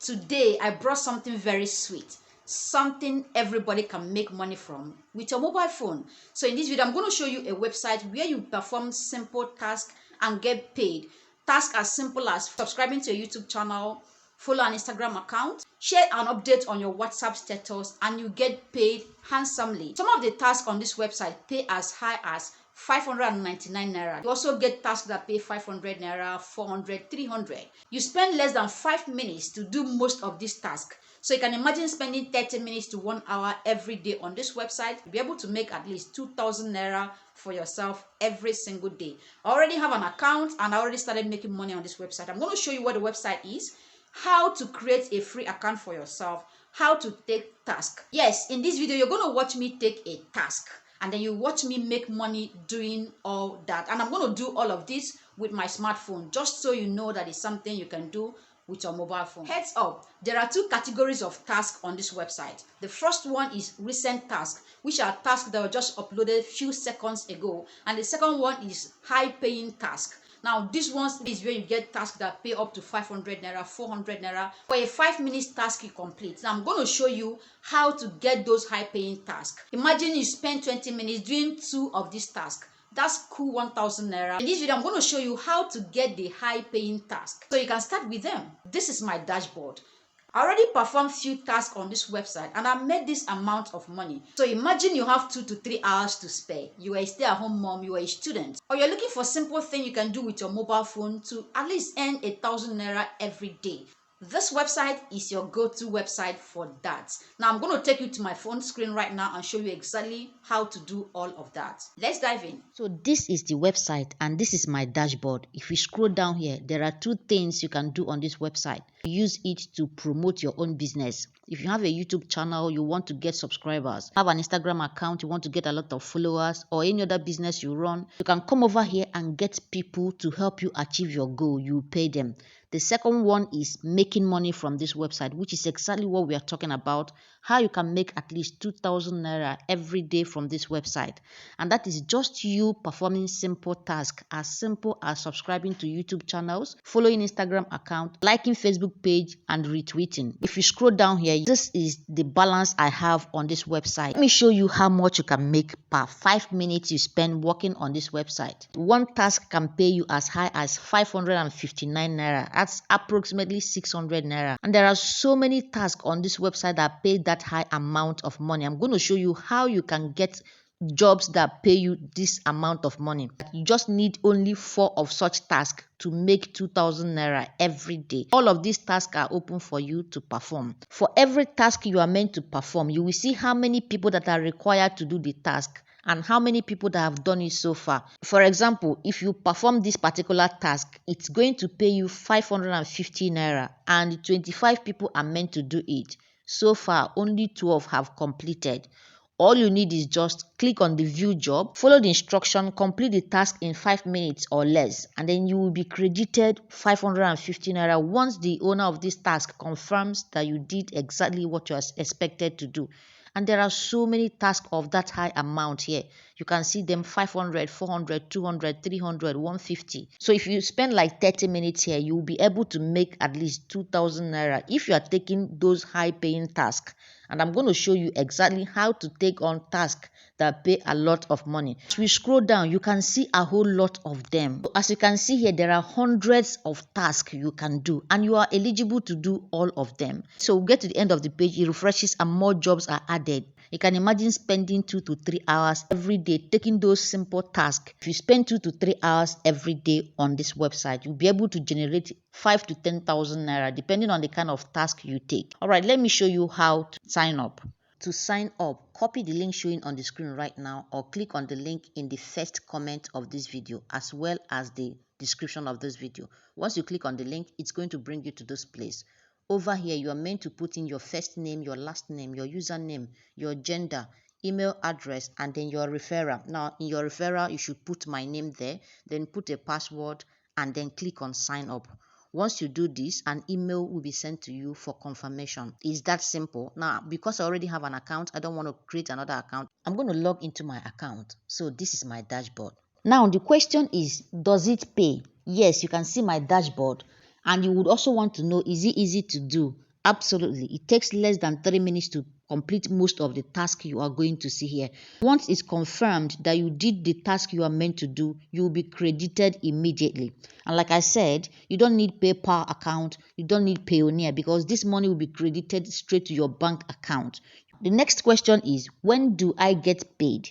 Today I brought something very sweet, something everybody can make money from with your mobile phone. So in this video I'm going to show you a website where you perform simple tasks and get paid. Tasks as simple as subscribing to a YouTube channel, follow an Instagram account, share an update on your WhatsApp status, and you get paid handsomely. Some of the tasks on this website pay as high as 599 naira. You also get tasks that pay 500 naira, 400, 300. You spend less than 5 minutes to do most of these tasks. So you can imagine spending 30 minutes to 1 hour every day on this website. You'll be able to make at least 2,000 naira for yourself every single day. I already have an account and I already started making money on this website. I'm going to show you what the website is, how to create a free account for yourself, how to take task. Yes, in this video you're going to watch me take a task and then you watch me make money doing all that. And I'm going to do all of this with my smartphone, just so you know that it's something you can do with your mobile phone. Heads up, there are two categories of tasks on this website. The first one is recent tasks, which are tasks that were just uploaded a few seconds ago. And the second one is high paying tasks. Now, this one is where you get tasks that pay up to 500 naira, 400 naira for a 5-minute task you complete. Now, I'm going to show you how to get those high-paying tasks. Imagine you spend 20 minutes doing 2 of these tasks. That's cool, 1,000 naira. In this video, I'm going to show you how to get the high-paying task, so you can start with them. This is my dashboard. I already performed few tasks on this website and I made this amount of money. So imagine you have 2 to 3 hours to spare. You are a stay-at-home mom, you are a student, or you're looking for simple thing you can do with your mobile phone to at least earn 1,000 naira every day. This website is your go-to website for that. Now I'm going to take you to my phone screen right now and show you exactly how to do all of that. Let's dive in. So this is the website and this is my dashboard. If you scroll down here, there are 2 things you can do on this website. Use it to promote your own business. If you have a YouTube channel, you want to get subscribers, have an Instagram account, you want to get a lot of followers, or any other business you run, you can come over here and get people to help you achieve your goal. You pay them. The second one is making money from this website, which is exactly what we are talking about, how you can make at least 2,000 naira every day from this website. And that is just you performing simple tasks as simple as subscribing to YouTube channels, following Instagram account, liking Facebook page, and retweeting. If you scroll down here, this is the balance I have on this website. Let me show you how much you can make per 5 minutes you spend working on this website. One task can pay you as high as 559 naira. That's approximately 600 naira. And there are so many tasks on this website that pay that high amount of money. I'm going to show you how you can get jobs that pay you this amount of money. You just need only 4 of such tasks to make 2,000 naira every day. All of these tasks are open for you to perform. For every task you are meant to perform, you will see how many people that are required to do the task and how many people that have done it so far. For example, if you perform this particular task, it's going to pay you 550 naira and 25 people are meant to do it. So far, only 12 have completed. All you need is just click on the view job, follow the instruction, complete the task in 5 minutes or less, and then you will be credited 550 naira once the owner of this task confirms that you did exactly what you are expected to do. And there are so many tasks of that high amount here. You can see them 500, 400, 200, 300, 150. So if you spend like 30 minutes here, you will be able to make at least 2,000 naira if you are taking those high paying tasks. And I'm going to show you exactly how to take on tasks that pay a lot of money. As we scroll down, you can see a whole lot of them. So as you can see here, there are hundreds of tasks you can do and you are eligible to do all of them. So we get to the end of the page, it refreshes and more jobs are added. You can imagine spending 2 to 3 hours every day taking those simple tasks. If you spend 2 to 3 hours every day on this website, you'll be able to generate 5 to 10,000 naira depending on the kind of task you take. All right, let me show you how to sign up. To sign up, copy the link showing on the screen right now or click on the link in the first comment of this video as well as the description of this video. Once you click on the link, it's going to bring you to this place. Over here, you are meant to put in your first name, your last name, your username, your gender, email address, and then your referral. Now, in your referral, you should put my name there, then put a password, and then click on sign up. Once you do this, an email will be sent to you for confirmation. It's that simple. Now, because I already have an account, I don't want to create another account. I'm going to log into my account. So this is my dashboard. Now, the question is, does it pay? Yes, you can see my dashboard. And you would also want to know, is it easy to do? Absolutely. It takes less than 3 minutes to complete most of the task you are going to see here. Once it's confirmed that you did the task you are meant to do, you will be credited immediately. And like I said, you don't need PayPal account, you don't need Payoneer, because this money will be credited straight to your bank account. The next question is, when do I get paid?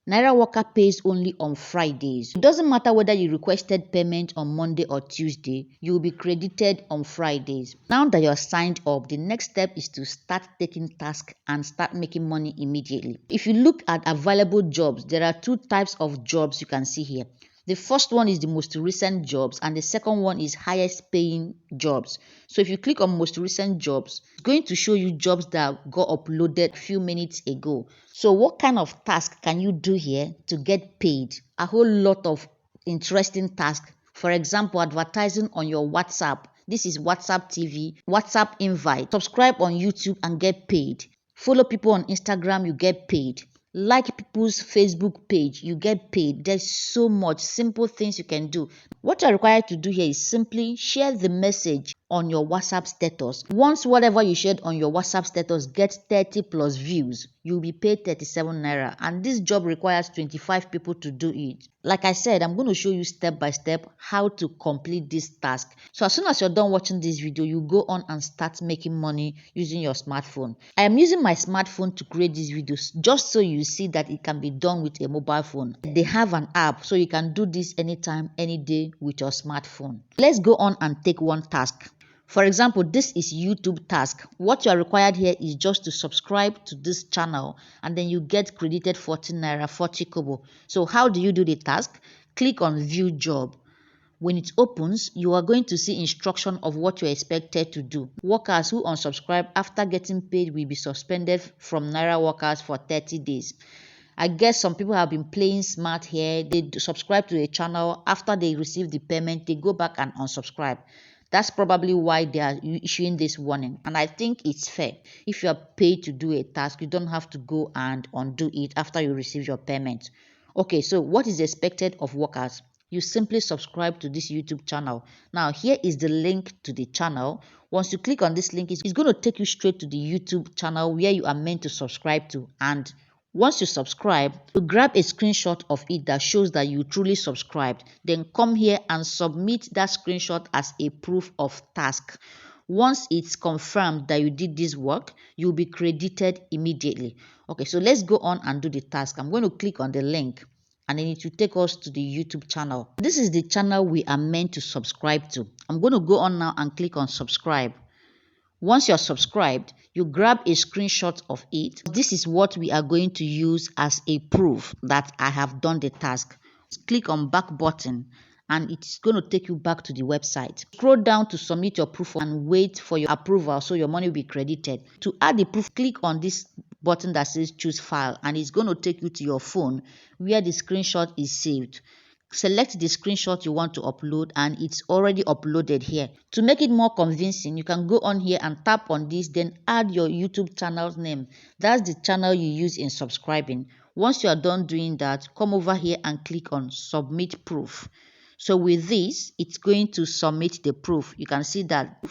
Naira Worker pays only on Fridays. It doesn't matter whether you requested payment on Monday or Tuesday, you will be credited on Fridays. Now that you're signed up, the next step is to start taking tasks and start making money immediately. If you look at available jobs, there are two types of jobs you can see here. The first one is the most recent jobs, and the second one is highest paying jobs. So if you click on most recent jobs, it's going to show you jobs that got uploaded a few minutes ago. So what kind of task can you do here to get paid? A whole lot of interesting tasks. For example, advertising on your WhatsApp. This is WhatsApp TV, WhatsApp invite. Subscribe on YouTube and get paid. Follow people on Instagram, you get paid. Like people's Facebook page, you get paid. There's so much simple things you can do. What you're required to do here is simply share the message on your WhatsApp status. Once whatever you shared on your WhatsApp status gets 30 plus views, you'll be paid 37 Naira. And this job requires 25 people to do it. Like I said, I'm going to show you step by step how to complete this task. So as soon as you're done watching this video, you go on and start making money using your smartphone. I am using my smartphone to create these videos just so you see that it can be done with a mobile phone. They have an app so you can do this anytime, any day with your smartphone. Let's go on and take one task. For example, this is YouTube task. What you are required here is just to subscribe to this channel and then you get credited 14 Naira, 40 Kobo. So how do you do the task? Click on view job. When it opens, you are going to see instruction of what you're expected to do. Workers who unsubscribe after getting paid will be suspended from Naira Workers for 30 days. I guess some people have been playing smart here. They subscribe to a channel. After they receive the payment, they go back and unsubscribe. That's probably why they are issuing this warning. And I think it's fair. If you are paid to do a task, you don't have to go and undo it after you receive your payment. Okay, so what is expected of workers? You simply subscribe to this YouTube channel. Now, here is the link to the channel. Once you click on this link, it's going to take you straight to the YouTube channel where you are meant to subscribe to. And once you subscribe, you grab a screenshot of it that shows that you truly subscribed. Then come here and submit that screenshot as a proof of task. Once it's confirmed that you did this work, you'll be credited immediately. Okay, so let's go on and do the task. I'm going to click on the link and then it will take us to the YouTube channel. This is the channel we are meant to subscribe to. I'm going to go on now and click on subscribe. Once you're subscribed, you grab a screenshot of it. This is what we are going to use as a proof that I have done the task. Click on back button and it's going to take you back to the website. Scroll down to submit your proof and wait for your approval so your money will be credited. To add the proof, click on this button that says choose file and it's going to take you to your phone where the screenshot is saved. Select the screenshot you want to upload and it's already uploaded here. To make it more convincing, you can go on here and tap on this, then add your YouTube channel's name. That's the channel you use in subscribing. Once you are done doing that, come over here and click on submit proof. So with this, it's going to submit the proof. You can see that.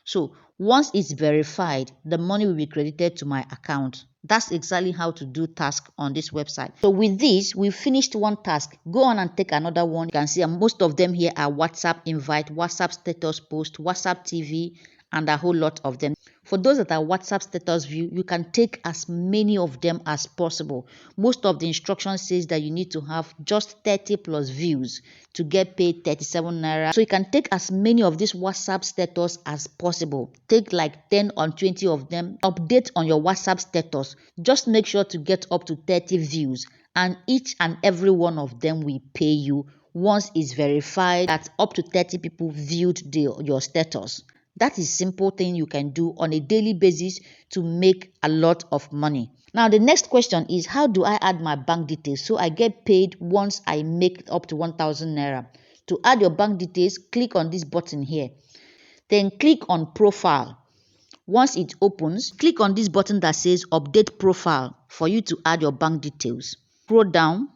So once it's verified, the money will be credited to my account. That's exactly how to do task on this website. So with this, we've finished one task. Go on and take another one. You can see most of them here are WhatsApp invite, WhatsApp status post, WhatsApp TV, and a whole lot of them. For those that are WhatsApp status view, you can take as many of them as possible. Most of the instructions says that you need to have just 30 plus views to get paid 37 Naira. So you can take as many of these WhatsApp status as possible. Take like 10 or 20 of them. Update on your WhatsApp status. Just make sure to get up to 30 views and each and every one of them will pay you once it's verified that up to 30 people viewed your status. That is a simple thing you can do on a daily basis to make a lot of money. Now, the next question is, how do I add my bank details so I get paid once I make up to 1,000 Naira? To add your bank details, click on this button here. Then click on profile. Once it opens, click on this button that says update profile for you to add your bank details. Scroll down.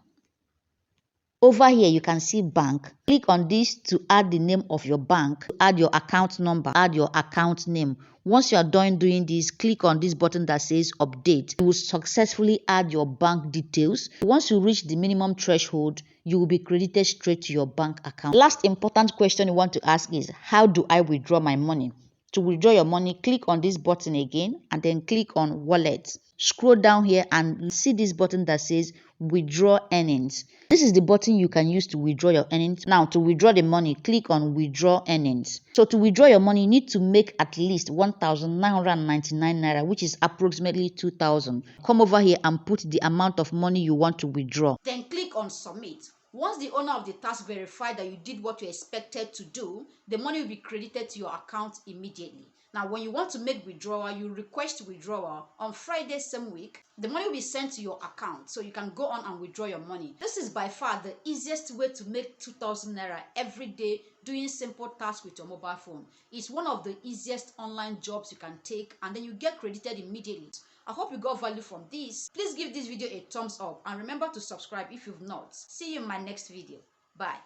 Over here, you can see bank. Click on this to add the name of your bank, to add your account number, add your account name. Once you are done doing this, click on this button that says update. You will successfully add your bank details. Once you reach the minimum threshold, you will be credited straight to your bank account. Last important question you want to ask is, how do I withdraw my money? To withdraw your money, click on this button again and then click on wallet. Scroll down here and see this button that says withdraw earnings. This is the button you can use to withdraw your earnings. Now, to withdraw the money, click on withdraw earnings. So to withdraw your money, you need to make at least 1,999 naira, which is approximately 2,000. Come over here and put the amount of money you want to withdraw. Then click on submit. Once the owner of the task verified that you did what you expected to do, the money will be credited to your account immediately. Now, when you want to make withdrawal, you request withdrawal on Friday same week. The money will be sent to your account, so you can go on and withdraw your money. This is by far the easiest way to make 2,000 naira every day doing simple tasks with your mobile phone. It's one of the easiest online jobs you can take, and then you get credited immediately. I hope you got value from this. Please give this video a thumbs up and remember to subscribe if you've not. See you in my next video. Bye.